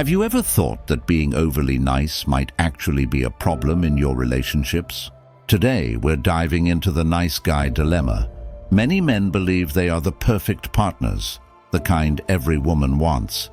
Have you ever thought that being overly nice might actually be a problem in your relationships? Today, we're diving into the nice guy dilemma. Many men believe they are the perfect partners, the kind every woman wants.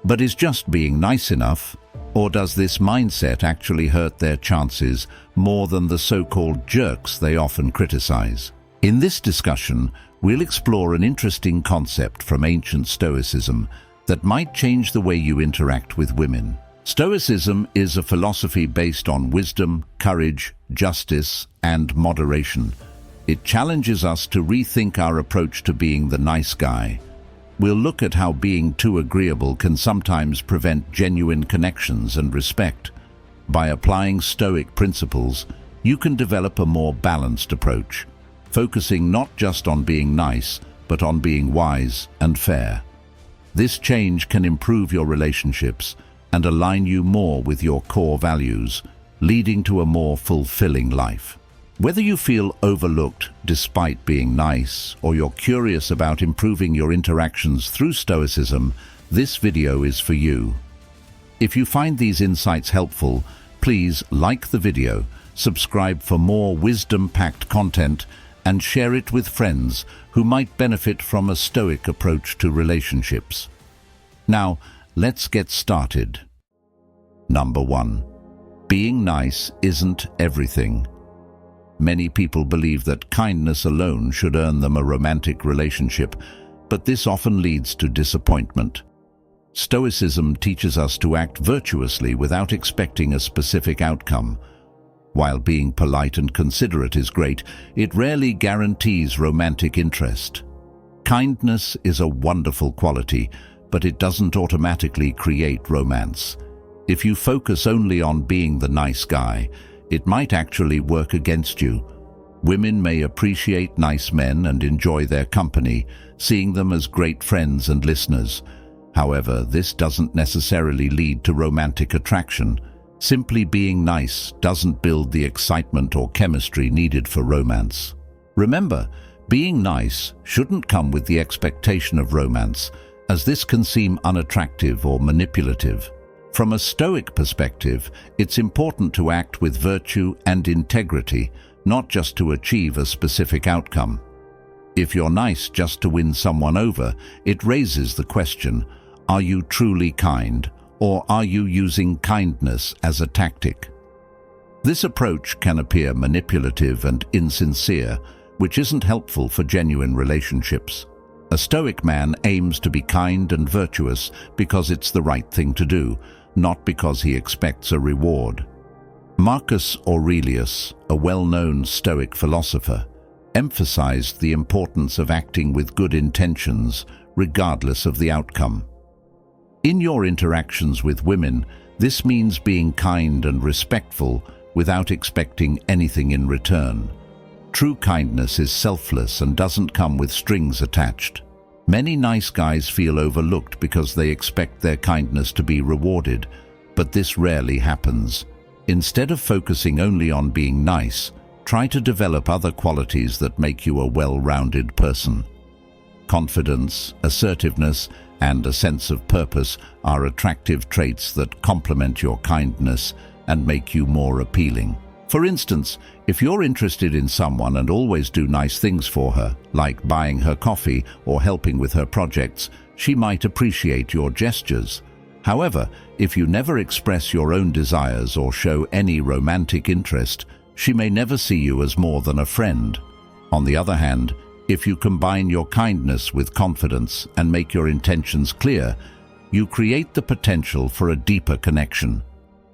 But is just being nice enough? Or does this mindset actually hurt their chances more than the so-called jerks they often criticize? In this discussion, we'll explore an interesting concept from ancient Stoicism that might change the way you interact with women. Stoicism is a philosophy based on wisdom, courage, justice, and moderation. It challenges us to rethink our approach to being the nice guy. We'll look at how being too agreeable can sometimes prevent genuine connections and respect. By applying Stoic principles, you can develop a more balanced approach, focusing not just on being nice, but on being wise and fair. This change can improve your relationships and align you more with your core values, leading to a more fulfilling life. Whether you feel overlooked despite being nice, or you're curious about improving your interactions through Stoicism, this video is for you. If you find these insights helpful, please like the video, subscribe for more wisdom-packed content, and share it with friends who might benefit from a Stoic approach to relationships. Now, let's get started. Number 1. Being nice isn't everything. Many people believe that kindness alone should earn them a romantic relationship, but this often leads to disappointment. Stoicism teaches us to act virtuously without expecting a specific outcome. While being polite and considerate is great, it rarely guarantees romantic interest. Kindness is a wonderful quality, but it doesn't automatically create romance. If you focus only on being the nice guy, it might actually work against you. Women may appreciate nice men and enjoy their company, seeing them as great friends and listeners. However, this doesn't necessarily lead to romantic attraction. Simply being nice doesn't build the excitement or chemistry needed for romance. Remember, being nice shouldn't come with the expectation of romance, as this can seem unattractive or manipulative. From a Stoic perspective, it's important to act with virtue and integrity, not just to achieve a specific outcome. If you're nice just to win someone over, it raises the question, are you truly kind? Or are you using kindness as a tactic? This approach can appear manipulative and insincere, which isn't helpful for genuine relationships. A Stoic man aims to be kind and virtuous because it's the right thing to do, not because he expects a reward. Marcus Aurelius, a well-known Stoic philosopher, emphasized the importance of acting with good intentions, regardless of the outcome. In your interactions with women, this means being kind and respectful without expecting anything in return. True kindness is selfless and doesn't come with strings attached. Many nice guys feel overlooked because they expect their kindness to be rewarded, but this rarely happens. Instead of focusing only on being nice, try to develop other qualities that make you a well-rounded person. Confidence, assertiveness, and a sense of purpose are attractive traits that complement your kindness and make you more appealing. For instance, if you're interested in someone and always do nice things for her, like buying her coffee or helping with her projects, she might appreciate your gestures. However, if you never express your own desires or show any romantic interest, she may never see you as more than a friend. On the other hand, if you combine your kindness with confidence and make your intentions clear, you create the potential for a deeper connection.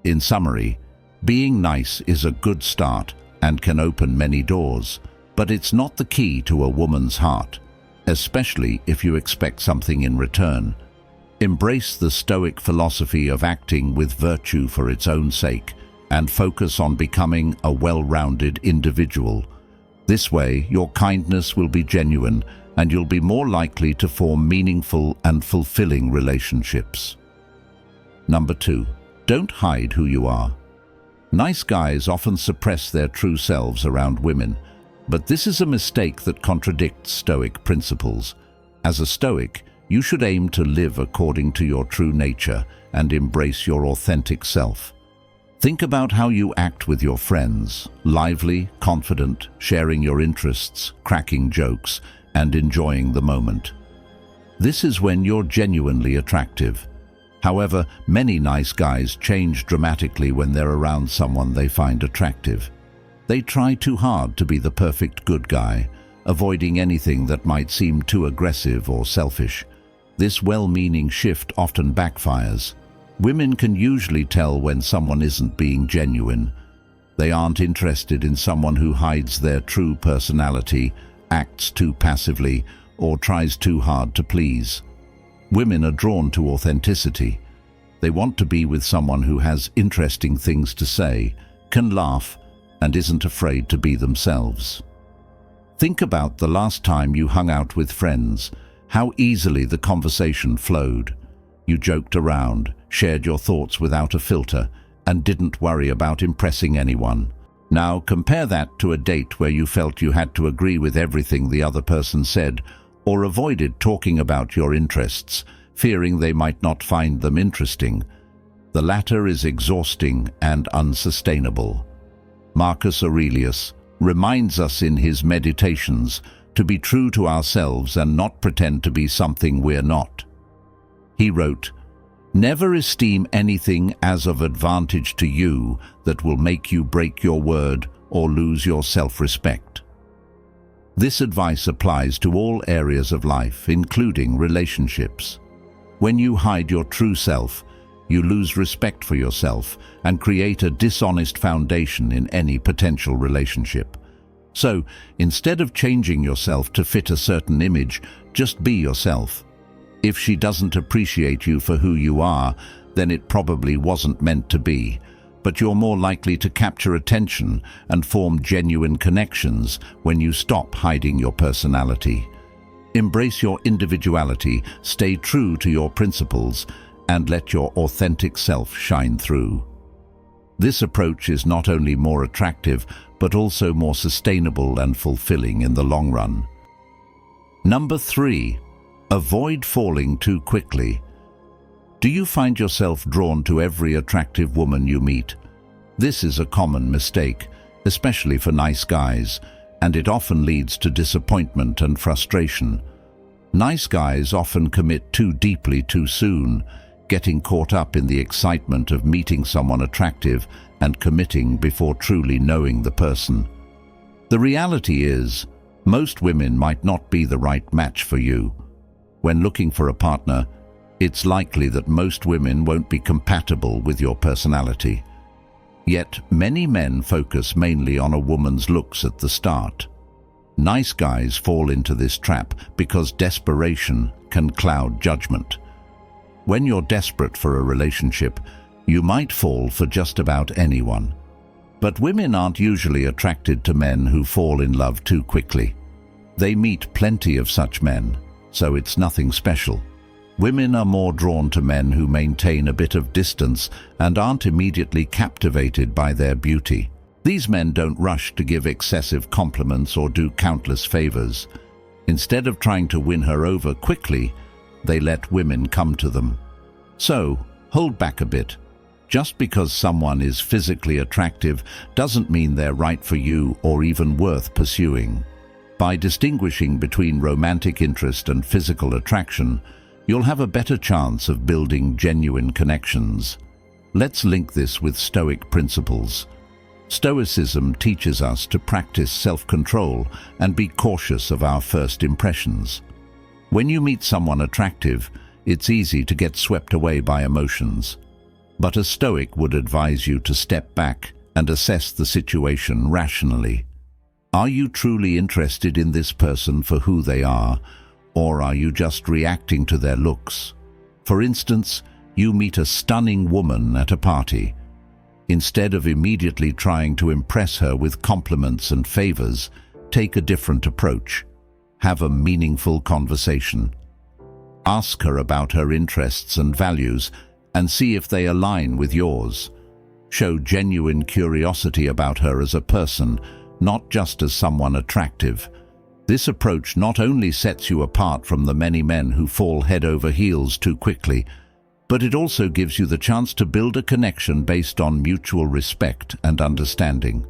In summary, being nice is a good start and can open many doors, but it's not the key to a woman's heart, especially if you expect something in return. Embrace the Stoic philosophy of acting with virtue for its own sake and focus on becoming a well-rounded individual. This way, your kindness will be genuine and you'll be more likely to form meaningful and fulfilling relationships. Number 2. Don't hide who you are. Nice guys often suppress their true selves around women, but this is a mistake that contradicts Stoic principles. As a Stoic, You should aim to live according to your true nature and embrace your authentic self. Think about how you act with your friends, lively, confident, sharing your interests, cracking jokes, and enjoying the moment. This is when you're genuinely attractive. However, many nice guys change dramatically when they're around someone they find attractive. They try too hard to be the perfect good guy, avoiding anything that might seem too aggressive or selfish. This well-meaning shift often backfires. Women can usually tell when someone isn't being genuine. They aren't interested in someone who hides their true personality, acts too passively, or tries too hard to please. Women are drawn to authenticity. They want to be with someone who has interesting things to say, can laugh, and isn't afraid to be themselves. Think about the last time you hung out with friends, how easily the conversation flowed. You joked around, shared your thoughts without a filter, and didn't worry about impressing anyone. Now compare that to a date where you felt you had to agree with everything the other person said, or avoided talking about your interests, fearing they might not find them interesting. The latter is exhausting and unsustainable. Marcus Aurelius reminds us in his Meditations to be true to ourselves and not pretend to be something we're not. He wrote, "Never esteem anything as of advantage to you that will make you break your word or lose your self-respect." This advice applies to all areas of life, including relationships. When you hide your true self, you lose respect for yourself and create a dishonest foundation in any potential relationship. So, instead of changing yourself to fit a certain image, just be yourself. If she doesn't appreciate you for who you are, then it probably wasn't meant to be. But you're more likely to capture attention and form genuine connections when you stop hiding your personality. Embrace your individuality, stay true to your principles, and let your authentic self shine through. This approach is not only more attractive, but also more sustainable and fulfilling in the long run. Number 3. Avoid falling too quickly. Do you find yourself drawn to every attractive woman you meet? This is a common mistake, especially for nice guys, and it often leads to disappointment and frustration. Nice guys often commit too deeply too soon, getting caught up in the excitement of meeting someone attractive and committing before truly knowing the person. The reality is, most women might not be the right match for you. When looking for a partner, it's likely that most women won't be compatible with your personality. Yet, many men focus mainly on a woman's looks at the start. Nice guys fall into this trap because desperation can cloud judgment. When you're desperate for a relationship, you might fall for just about anyone. But women aren't usually attracted to men who fall in love too quickly. They meet plenty of such men, so it's nothing special. Women are more drawn to men who maintain a bit of distance and aren't immediately captivated by their beauty. These men don't rush to give excessive compliments or do countless favors. Instead of trying to win her over quickly, they let women come to them. So, hold back a bit. Just because someone is physically attractive doesn't mean they're right for you or even worth pursuing. By distinguishing between romantic interest and physical attraction, you'll have a better chance of building genuine connections. Let's link this with Stoic principles. Stoicism teaches us to practice self-control and be cautious of our first impressions. When you meet someone attractive, it's easy to get swept away by emotions. But a Stoic would advise you to step back and assess the situation rationally. Are you truly interested in this person for who they are, or are you just reacting to their looks? For instance, you meet a stunning woman at a party. Instead of immediately trying to impress her with compliments and favors, take a different approach. Have a meaningful conversation. Ask her about her interests and values and see if they align with yours. Show genuine curiosity about her as a person, not just as someone attractive. This approach not only sets you apart from the many men who fall head over heels too quickly, but it also gives you the chance to build a connection based on mutual respect and understanding.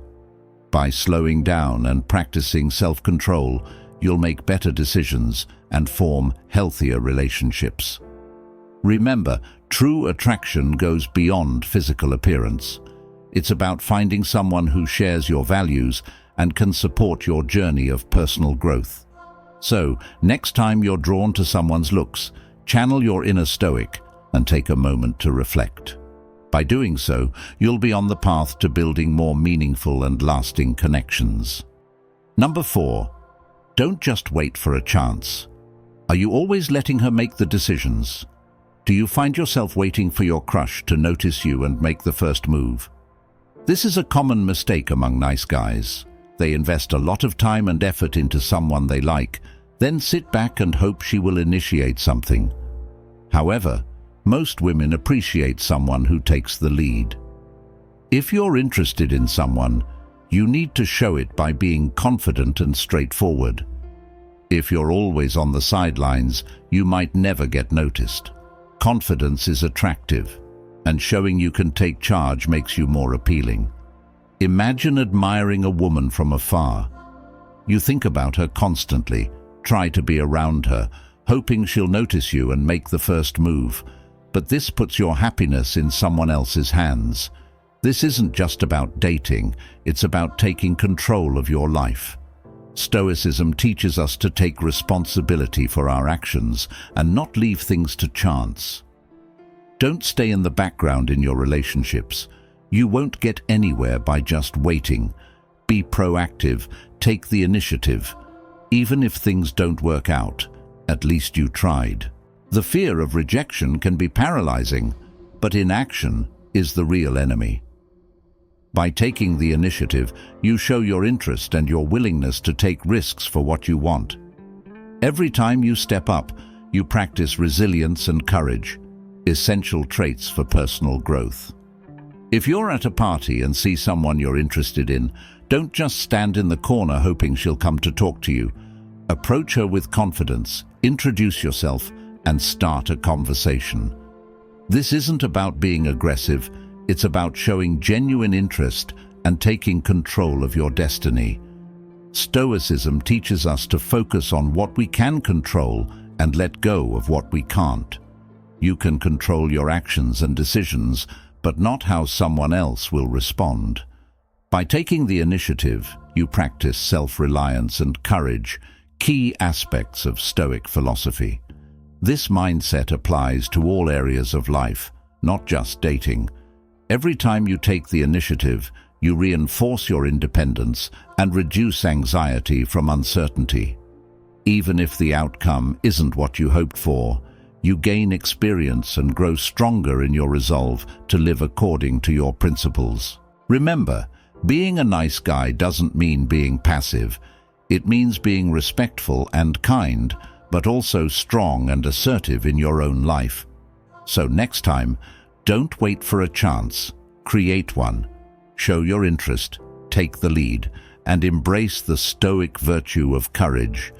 By slowing down and practicing self-control, you'll make better decisions and form healthier relationships. Remember, true attraction goes beyond physical appearance. It's about finding someone who shares your values and can support your journey of personal growth. So, next time you're drawn to someone's looks, channel your inner Stoic and take a moment to reflect. By doing so, you'll be on the path to building more meaningful and lasting connections. Number 4. Don't just wait for a chance. Are you always letting her make the decisions? Do you find yourself waiting for your crush to notice you and make the first move? This is a common mistake among nice guys. They invest a lot of time and effort into someone they like, then sit back and hope she will initiate something. However, most women appreciate someone who takes the lead. If you're interested in someone, you need to show it by being confident and straightforward. If you're always on the sidelines, you might never get noticed. Confidence is attractive, and showing you can take charge makes you more appealing. Imagine admiring a woman from afar. You think about her constantly, try to be around her, hoping she'll notice you and make the first move. But this puts your happiness in someone else's hands. This isn't just about dating, it's about taking control of your life. Stoicism teaches us to take responsibility for our actions and not leave things to chance. Don't stay in the background in your relationships. You won't get anywhere by just waiting. Be proactive, take the initiative. Even if things don't work out, at least you tried. The fear of rejection can be paralyzing, but inaction is the real enemy. By taking the initiative, you show your interest and your willingness to take risks for what you want. Every time you step up, you practice resilience and courage, essential traits for personal growth. If you're at a party and see someone you're interested in, don't just stand in the corner hoping she'll come to talk to you. Approach her with confidence, introduce yourself, and start a conversation. This isn't about being aggressive, it's about showing genuine interest and taking control of your destiny. Stoicism teaches us to focus on what we can control and let go of what we can't. You can control your actions and decisions, but not how someone else will respond. By taking the initiative, you practice self-reliance and courage, key aspects of Stoic philosophy. This mindset applies to all areas of life, not just dating. Every time you take the initiative, you reinforce your independence and reduce anxiety from uncertainty. Even if the outcome isn't what you hoped for, you gain experience and grow stronger in your resolve to live according to your principles. Remember, being a nice guy doesn't mean being passive. It means being respectful and kind, but also strong and assertive in your own life. So next time, don't wait for a chance. Create one. Show your interest, take the lead, and embrace the Stoic virtue of courage.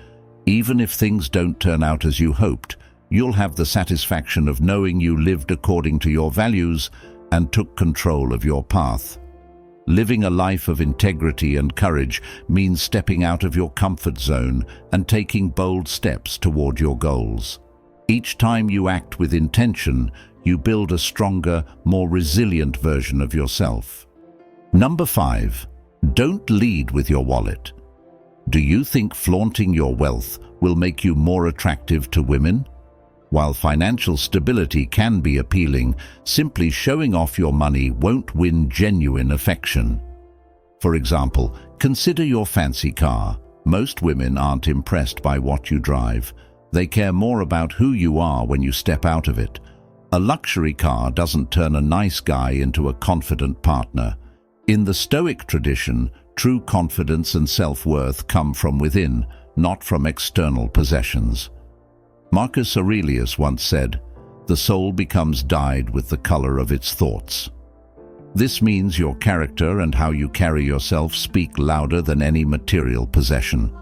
Even if things don't turn out as you hoped, you'll have the satisfaction of knowing you lived according to your values and took control of your path. Living a life of integrity and courage means stepping out of your comfort zone and taking bold steps toward your goals. Each time you act with intention, you build a stronger, more resilient version of yourself. Number 5. Don't lead with your wallet. Do you think flaunting your wealth will make you more attractive to women? While financial stability can be appealing, simply showing off your money won't win genuine affection. For example, consider your fancy car. Most women aren't impressed by what you drive. They care more about who you are when you step out of it. A luxury car doesn't turn a nice guy into a confident partner. In the Stoic tradition, true confidence and self-worth come from within, not from external possessions. Marcus Aurelius once said, "The soul becomes dyed with the color of its thoughts." This means your character and how you carry yourself speak louder than any material possession.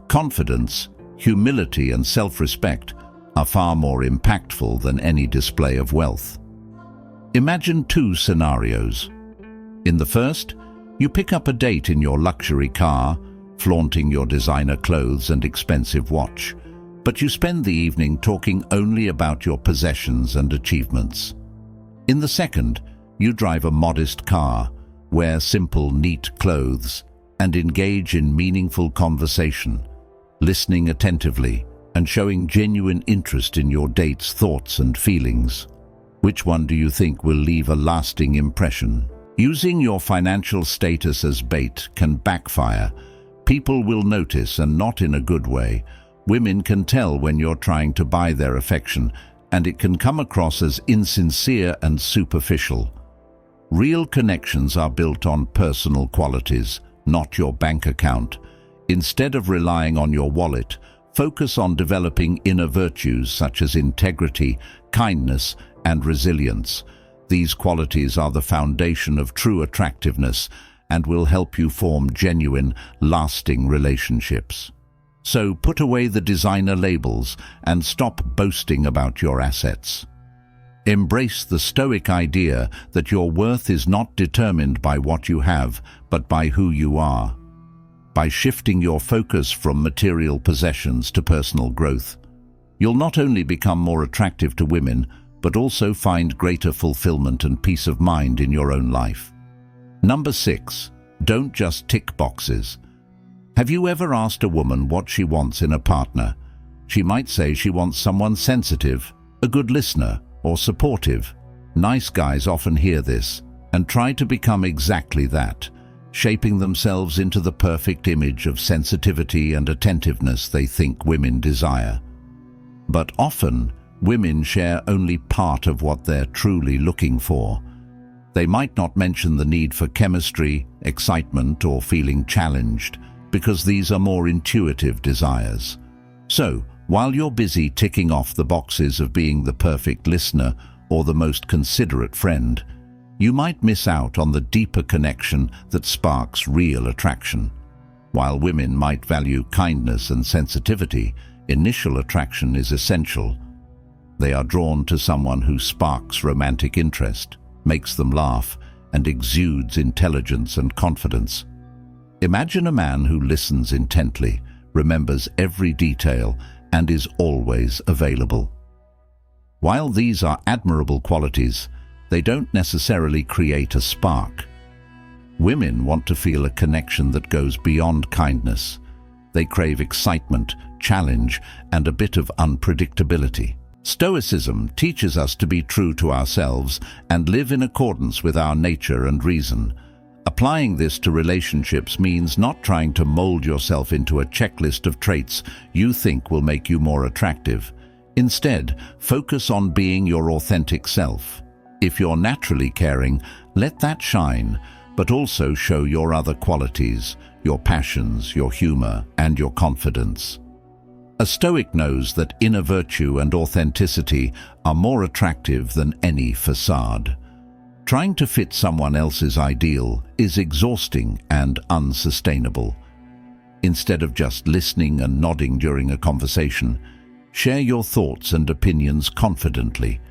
Confidence, humility, and self-respect are far more impactful than any display of wealth. Imagine two scenarios. In the first, you pick up a date in your luxury car, flaunting your designer clothes and expensive watch, but you spend the evening talking only about your possessions and achievements. In the second, you drive a modest car, wear simple, neat clothes, and engage in meaningful conversation, listening attentively and showing genuine interest in your date's thoughts and feelings. Which one do you think will leave a lasting impression? Using your financial status as bait can backfire. People will notice, and not in a good way. Women can tell when you're trying to buy their affection, and it can come across as insincere and superficial. Real connections are built on personal qualities, not your bank account. Instead of relying on your wallet, focus on developing inner virtues such as integrity, kindness, and resilience. These qualities are the foundation of true attractiveness and will help you form genuine, lasting relationships. So put away the designer labels and stop boasting about your assets. Embrace the Stoic idea that your worth is not determined by what you have, but by who you are. By shifting your focus from material possessions to personal growth, you'll not only become more attractive to women, but also find greater fulfillment and peace of mind in your own life. Number 6. Don't just tick boxes. Have you ever asked a woman what she wants in a partner? She might say she wants someone sensitive, a good listener, or supportive. Nice guys often hear this and try to become exactly that, shaping themselves into the perfect image of sensitivity and attentiveness they think women desire. But often, women share only part of what they're truly looking for. They might not mention the need for chemistry, excitement, or feeling challenged, because these are more intuitive desires. So, while you're busy ticking off the boxes of being the perfect listener or the most considerate friend, you might miss out on the deeper connection that sparks real attraction. While women might value kindness and sensitivity, initial attraction is essential. They are drawn to someone who sparks romantic interest, makes them laugh, and exudes intelligence and confidence. Imagine a man who listens intently, remembers every detail, and is always available. While these are admirable qualities, they don't necessarily create a spark. Women want to feel a connection that goes beyond kindness. They crave excitement, challenge, and a bit of unpredictability. Stoicism teaches us to be true to ourselves and live in accordance with our nature and reason. Applying this to relationships means not trying to mold yourself into a checklist of traits you think will make you more attractive. Instead, focus on being your authentic self. If you're naturally caring, let that shine, but also show your other qualities, your passions, your humor, and your confidence. A Stoic knows that inner virtue and authenticity are more attractive than any facade. Trying to fit someone else's ideal is exhausting and unsustainable. Instead of just listening and nodding during a conversation, share your thoughts and opinions confidently.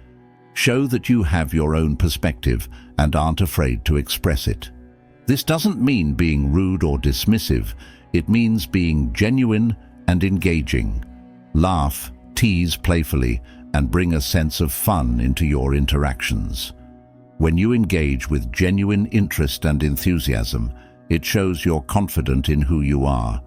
Show that you have your own perspective and aren't afraid to express it. This doesn't mean being rude or dismissive. It means being genuine and engaging. Laugh, tease playfully, and bring a sense of fun into your interactions. When you engage with genuine interest and enthusiasm, it shows you're confident in who you are.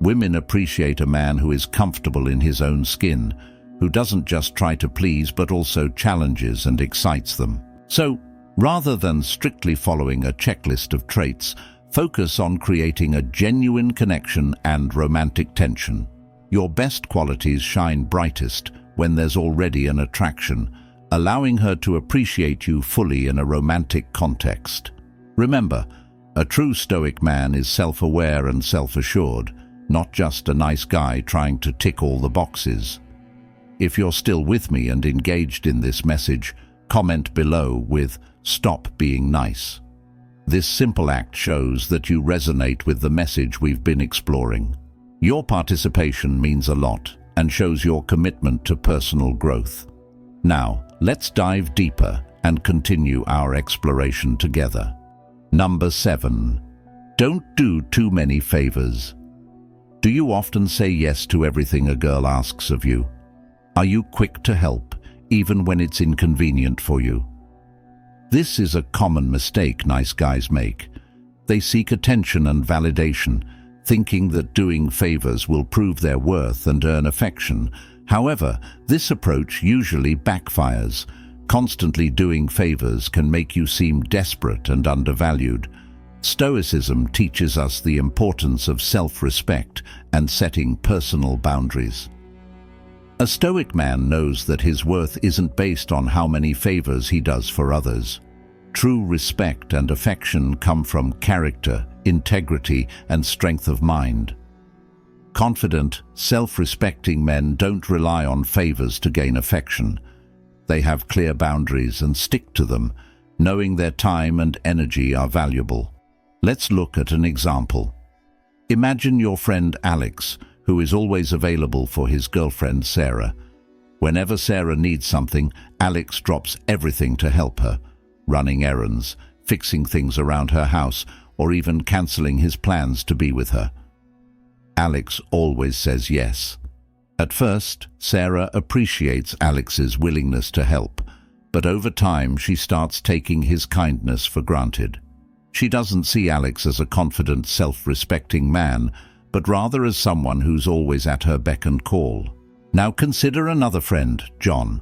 Women appreciate a man who is comfortable in his own skin, who doesn't just try to please but also challenges and excites them. So, rather than strictly following a checklist of traits, focus on creating a genuine connection and romantic tension. Your best qualities shine brightest when there's already an attraction, allowing her to appreciate you fully in a romantic context. Remember, a true Stoic man is self-aware and self-assured, not just a nice guy trying to tick all the boxes. If you're still with me and engaged in this message, comment below with "Stop being nice." This simple act shows that you resonate with the message we've been exploring. Your participation means a lot and shows your commitment to personal growth. Now, let's dive deeper and continue our exploration together. Number 7. Don't do too many favors. Do you often say yes to everything a girl asks of you? Are you quick to help, even when it's inconvenient for you? This is a common mistake nice guys make. They seek attention and validation, thinking that doing favors will prove their worth and earn affection. However, this approach usually backfires. Constantly doing favors can make you seem desperate and undervalued. Stoicism teaches us the importance of self-respect and setting personal boundaries. A Stoic man knows that his worth isn't based on how many favors he does for others. True respect and affection come from character, integrity, and strength of mind. Confident, self-respecting men don't rely on favors to gain affection. They have clear boundaries and stick to them, knowing their time and energy are valuable. Let's look at an example. Imagine your friend Alex, who is always available for his girlfriend Sarah. Whenever Sarah needs something, Alex drops everything to help her, running errands, fixing things around her house, or even canceling his plans to be with her. Alex always says yes. At first, Sarah appreciates Alex's willingness to help, but over time she starts taking his kindness for granted. She doesn't see Alex as a confident, self-respecting man, but rather as someone who's always at her beck and call. Now consider another friend, John.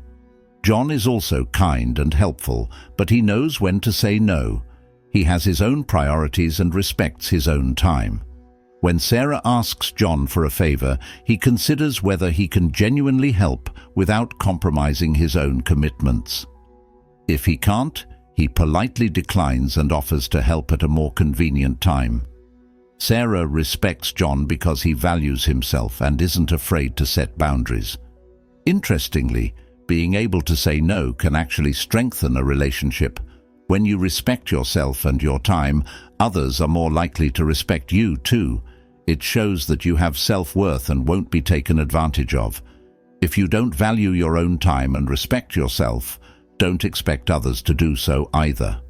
John is also kind and helpful, but he knows when to say no. He has his own priorities and respects his own time. When Sarah asks John for a favor, he considers whether he can genuinely help without compromising his own commitments. If he can't, he politely declines and offers to help at a more convenient time. Sarah respects John because he values himself and isn't afraid to set boundaries. Interestingly, being able to say no can actually strengthen a relationship. When you respect yourself and your time, others are more likely to respect you too. It shows that you have self-worth and won't be taken advantage of. If you don't value your own time and respect yourself, don't expect others to do so either.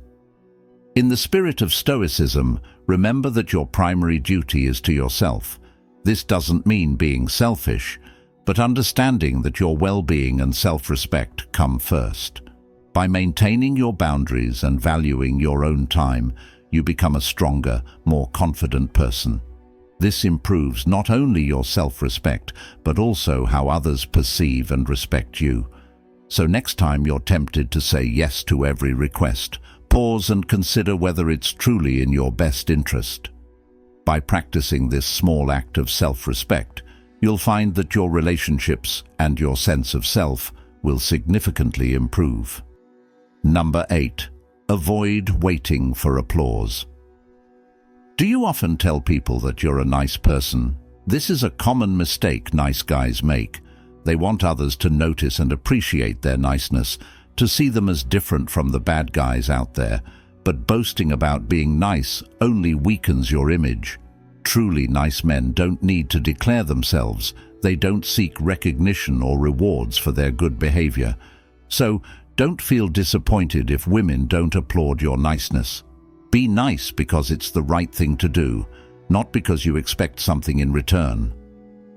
In the spirit of Stoicism, remember that your primary duty is to yourself. This doesn't mean being selfish, but understanding that your well-being and self-respect come first. By maintaining your boundaries and valuing your own time, you become a stronger, more confident person. This improves not only your self-respect, but also how others perceive and respect you. So next time you're tempted to say yes to every request, pause and consider whether it's truly in your best interest. By practicing this small act of self-respect, you'll find that your relationships and your sense of self will significantly improve. Number 8. Avoid waiting for applause. Do you often tell people that you're a nice person? This is a common mistake nice guys make. They want others to notice and appreciate their niceness, to see them as different from the bad guys out there. But boasting about being nice only weakens your image. Truly nice men don't need to declare themselves. They don't seek recognition or rewards for their good behavior. So, don't feel disappointed if women don't applaud your niceness. Be nice because it's the right thing to do, not because you expect something in return.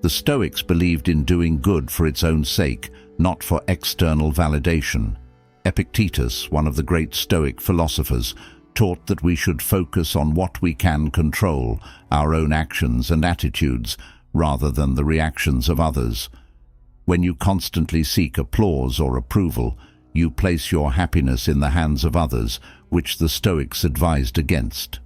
The Stoics believed in doing good for its own sake, not for external validation. Epictetus, one of the great Stoic philosophers, taught that we should focus on what we can control, our own actions and attitudes, rather than the reactions of others. When you constantly seek applause or approval, you place your happiness in the hands of others, which the Stoics advised against.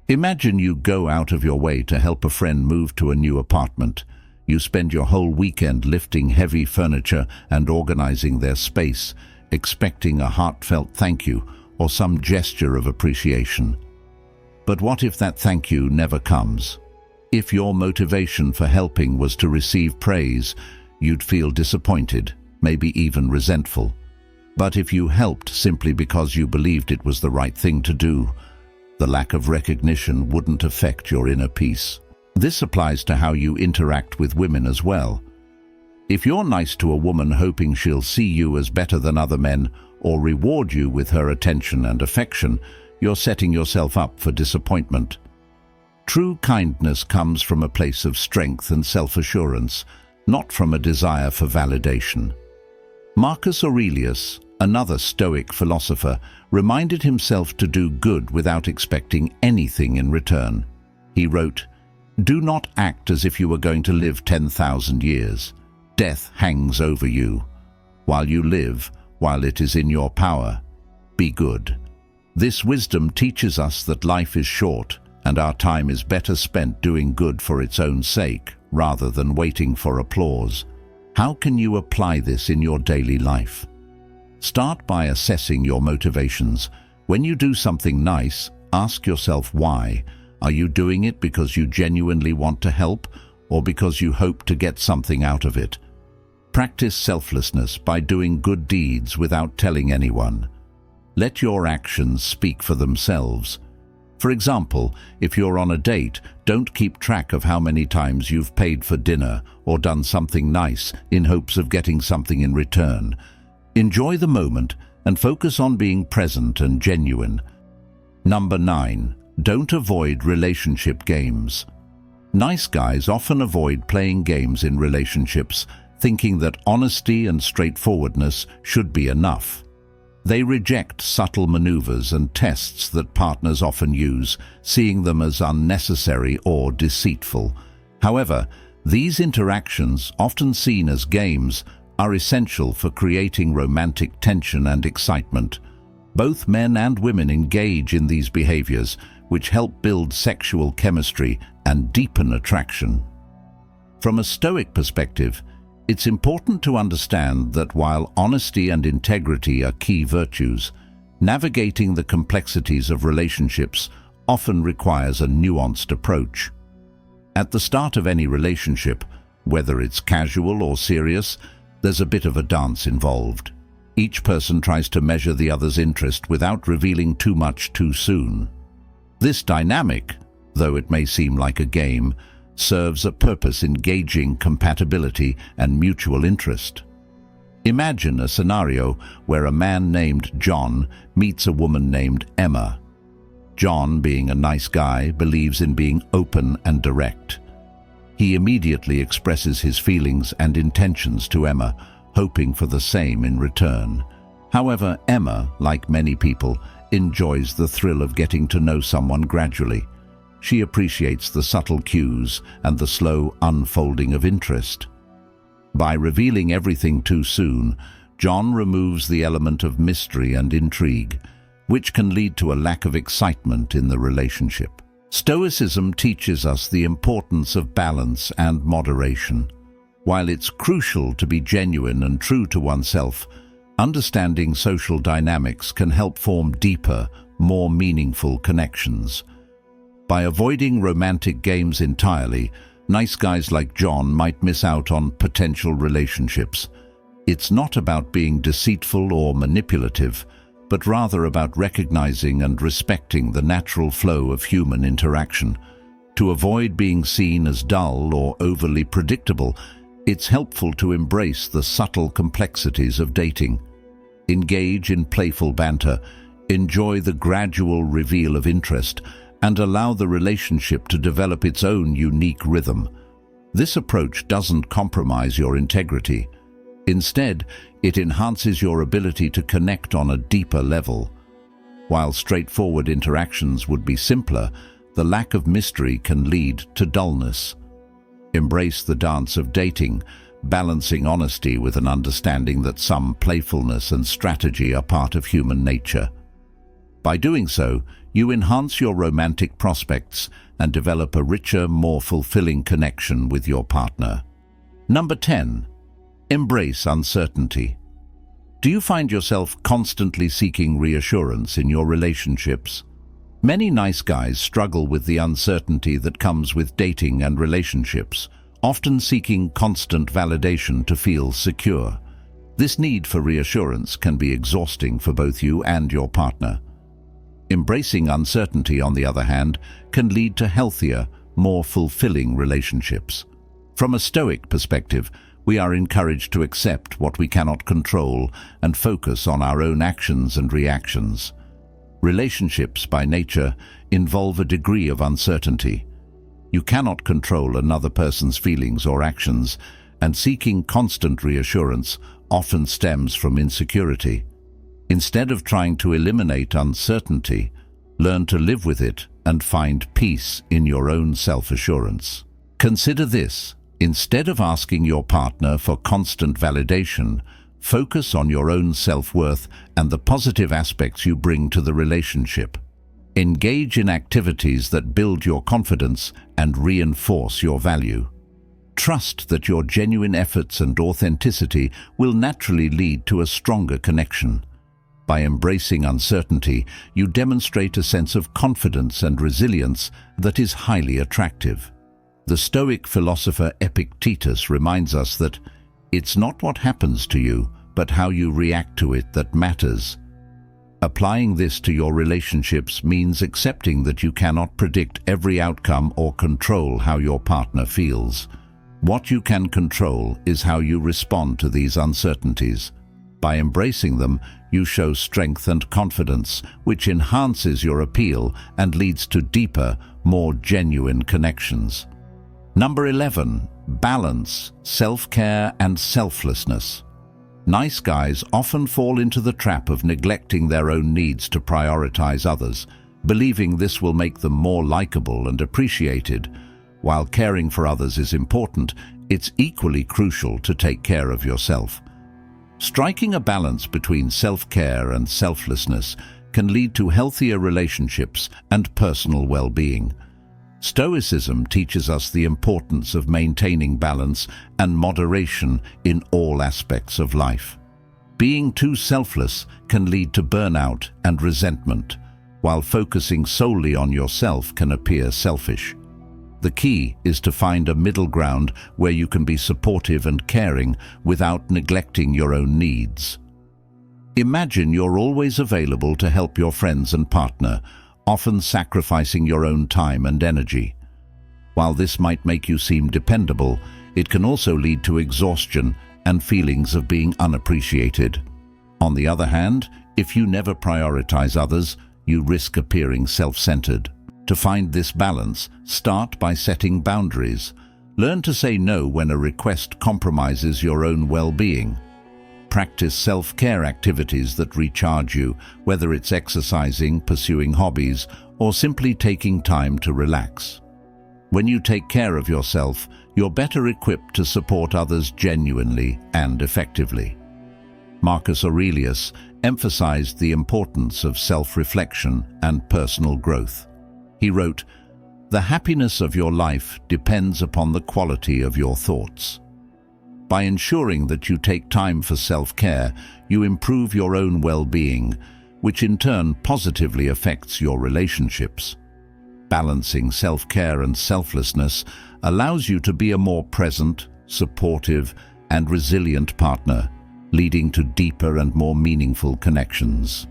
Imagine you go out of your way to help a friend move to a new apartment. You spend your whole weekend lifting heavy furniture and organizing their space, expecting a heartfelt thank you or some gesture of appreciation. But what if that thank you never comes? If your motivation for helping was to receive praise, you'd feel disappointed, maybe even resentful. But if you helped simply because you believed it was the right thing to do, the lack of recognition wouldn't affect your inner peace. This applies to how you interact with women as well. If you're nice to a woman hoping she'll see you as better than other men or reward you with her attention and affection, you're setting yourself up for disappointment. True kindness comes from a place of strength and self-assurance, not from a desire for validation. Marcus Aurelius, another Stoic philosopher, reminded himself to do good without expecting anything in return. He wrote, "Do not act as if you were going to live 10,000 years. Death hangs over you. While you live, while it is in your power, be good." This wisdom teaches us that life is short and our time is better spent doing good for its own sake, rather than waiting for applause. How can you apply this in your daily life? Start by assessing your motivations. When you do something nice, ask yourself why. Are you doing it because you genuinely want to help, or because you hope to get something out of it? Practice selflessness by doing good deeds without telling anyone. Let your actions speak for themselves. For example, if you're on a date, don't keep track of how many times you've paid for dinner or done something nice in hopes of getting something in return. Enjoy the moment and focus on being present and genuine. Number 9. Don't avoid relationship games. Nice guys often avoid playing games in relationships, thinking that honesty and straightforwardness should be enough. They reject subtle maneuvers and tests that partners often use, seeing them as unnecessary or deceitful. However, these interactions, often seen as games, are essential for creating romantic tension and excitement. Both men and women engage in these behaviors, which help build sexual chemistry and deepen attraction. From a Stoic perspective, it's important to understand that while honesty and integrity are key virtues, navigating the complexities of relationships often requires a nuanced approach. At the start of any relationship, whether it's casual or serious, there's a bit of a dance involved. Each person tries to measure the other's interest without revealing too much too soon. This dynamic, though it may seem like a game, serves a purpose in gauging compatibility and mutual interest. Imagine a scenario where a man named John meets a woman named Emma. John, being a nice guy, believes in being open and direct. He immediately expresses his feelings and intentions to Emma, hoping for the same in return. However, Emma, like many people, enjoys the thrill of getting to know someone gradually. She appreciates the subtle cues and the slow unfolding of interest. By revealing everything too soon, John removes the element of mystery and intrigue, which can lead to a lack of excitement in the relationship. Stoicism teaches us the importance of balance and moderation. While it's crucial to be genuine and true to oneself, understanding social dynamics can help form deeper, more meaningful connections. By avoiding romantic games entirely, nice guys like John might miss out on potential relationships. It's not about being deceitful or manipulative, but rather about recognizing and respecting the natural flow of human interaction. To avoid being seen as dull or overly predictable, it's helpful to embrace the subtle complexities of dating. Engage in playful banter, enjoy the gradual reveal of interest, and allow the relationship to develop its own unique rhythm. This approach doesn't compromise your integrity. Instead, it enhances your ability to connect on a deeper level. While straightforward interactions would be simpler, the lack of mystery can lead to dullness. Embrace the dance of dating, balancing honesty with an understanding that some playfulness and strategy are part of human nature. By doing so, you enhance your romantic prospects and develop a richer, more fulfilling connection with your partner. Number 10. Embrace uncertainty. Do you find yourself constantly seeking reassurance in your relationships? Many nice guys struggle with the uncertainty that comes with dating and relationships, often seeking constant validation to feel secure. This need for reassurance can be exhausting for both you and your partner. Embracing uncertainty, on the other hand, can lead to healthier, more fulfilling relationships. From a Stoic perspective, we are encouraged to accept what we cannot control and focus on our own actions and reactions. Relationships, by nature, involve a degree of uncertainty. You cannot control another person's feelings or actions, and seeking constant reassurance often stems from insecurity. Instead of trying to eliminate uncertainty, learn to live with it and find peace in your own self-assurance. Consider this: instead of asking your partner for constant validation, focus on your own self-worth and the positive aspects you bring to the relationship. Engage in activities that build your confidence and reinforce your value. Trust that your genuine efforts and authenticity will naturally lead to a stronger connection. By embracing uncertainty, you demonstrate a sense of confidence and resilience that is highly attractive. The Stoic philosopher Epictetus reminds us that it's not what happens to you, but how you react to it that matters. Applying this to your relationships means accepting that you cannot predict every outcome or control how your partner feels. What you can control is how you respond to these uncertainties. By embracing them, you show strength and confidence, which enhances your appeal and leads to deeper, more genuine connections. Number 11. Balance, self-care and selflessness. Nice guys often fall into the trap of neglecting their own needs to prioritize others, believing this will make them more likable and appreciated. While caring for others is important, it's equally crucial to take care of yourself. Striking a balance between self-care and selflessness can lead to healthier relationships and personal well-being. Stoicism teaches us the importance of maintaining balance and moderation in all aspects of life. Being too selfless can lead to burnout and resentment, while focusing solely on yourself can appear selfish. The key is to find a middle ground where you can be supportive and caring without neglecting your own needs. Imagine you're always available to help your friends and partner, often sacrificing your own time and energy. While this might make you seem dependable, it can also lead to exhaustion and feelings of being unappreciated. On the other hand, if you never prioritize others, you risk appearing self-centered. To find this balance, start by setting boundaries. Learn to say no when a request compromises your own well-being. Practice self-care activities that recharge you, whether it's exercising, pursuing hobbies, or simply taking time to relax. When you take care of yourself, you're better equipped to support others genuinely and effectively. Marcus Aurelius emphasized the importance of self-reflection and personal growth. He wrote, "The happiness of your life depends upon the quality of your thoughts." By ensuring that you take time for self-care, you improve your own well-being, which in turn positively affects your relationships. Balancing self-care and selflessness allows you to be a more present, supportive, and resilient partner, leading to deeper and more meaningful connections.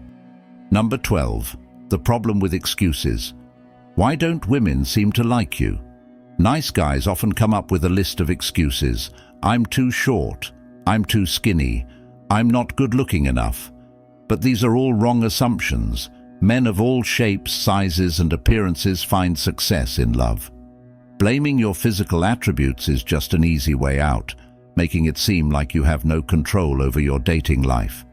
Number 12. The problem with excuses. Why don't women seem to like you? Nice guys often come up with a list of excuses. I'm too short, I'm too skinny, I'm not good-looking enough. But these are all wrong assumptions. Men of all shapes, sizes, and appearances find success in love. Blaming your physical attributes is just an easy way out, making it seem like you have no control over your dating life.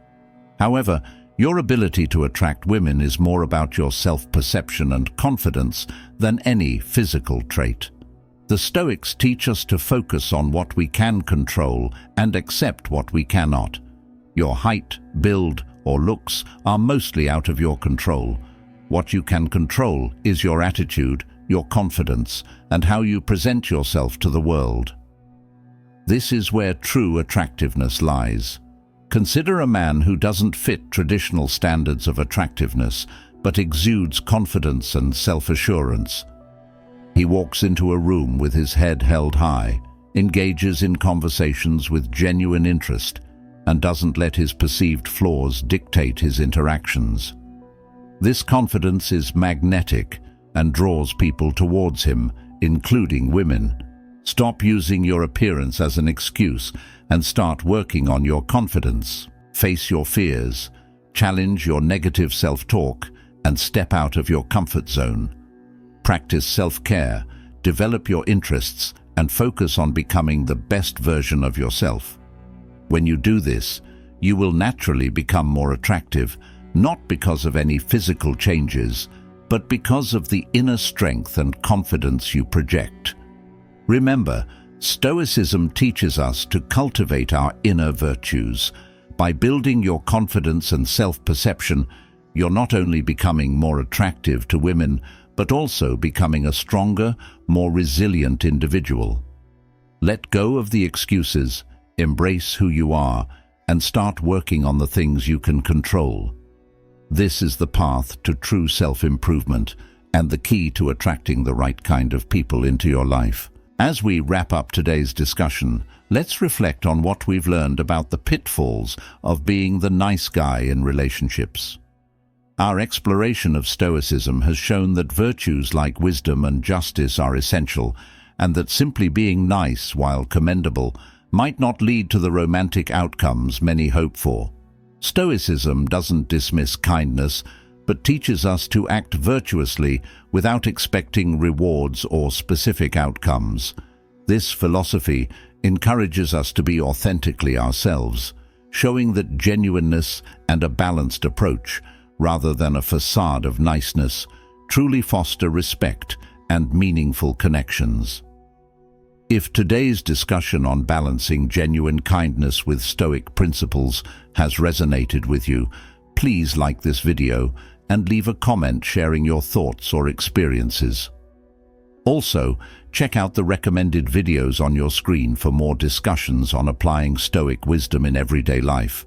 However, your ability to attract women is more about your self-perception and confidence than any physical trait. The Stoics teach us to focus on what we can control and accept what we cannot. Your height, build, or looks are mostly out of your control. What you can control is your attitude, your confidence, and how you present yourself to the world. This is where true attractiveness lies. Consider a man who doesn't fit traditional standards of attractiveness, but exudes confidence and self-assurance. He walks into a room with his head held high, engages in conversations with genuine interest, and doesn't let his perceived flaws dictate his interactions. This confidence is magnetic and draws people towards him, including women. Stop using your appearance as an excuse and start working on your confidence. Face your fears, challenge your negative self-talk, and step out of your comfort zone. Practice self-care, develop your interests, and focus on becoming the best version of yourself. When you do this, you will naturally become more attractive, not because of any physical changes, but because of the inner strength and confidence you project. Remember, Stoicism teaches us to cultivate our inner virtues. By building your confidence and self-perception, you're not only becoming more attractive to women, but also becoming a stronger, more resilient individual. Let go of the excuses, embrace who you are, and start working on the things you can control. This is the path to true self-improvement and the key to attracting the right kind of people into your life. As we wrap up today's discussion, let's reflect on what we've learned about the pitfalls of being the nice guy in relationships. Our exploration of Stoicism has shown that virtues like wisdom and justice are essential, and that simply being nice, while commendable, might not lead to the romantic outcomes many hope for. Stoicism doesn't dismiss kindness, but teaches us to act virtuously without expecting rewards or specific outcomes. This philosophy encourages us to be authentically ourselves, showing that genuineness and a balanced approach, rather than a facade of niceness, truly foster respect and meaningful connections. If today's discussion on balancing genuine kindness with Stoic principles has resonated with you, please like this video and leave a comment sharing your thoughts or experiences. Also, check out the recommended videos on your screen for more discussions on applying Stoic wisdom in everyday life.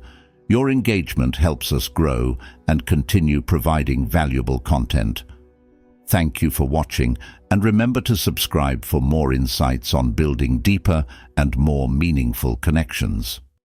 Your engagement helps us grow and continue providing valuable content. Thank you for watching, and remember to subscribe for more insights on building deeper and more meaningful connections.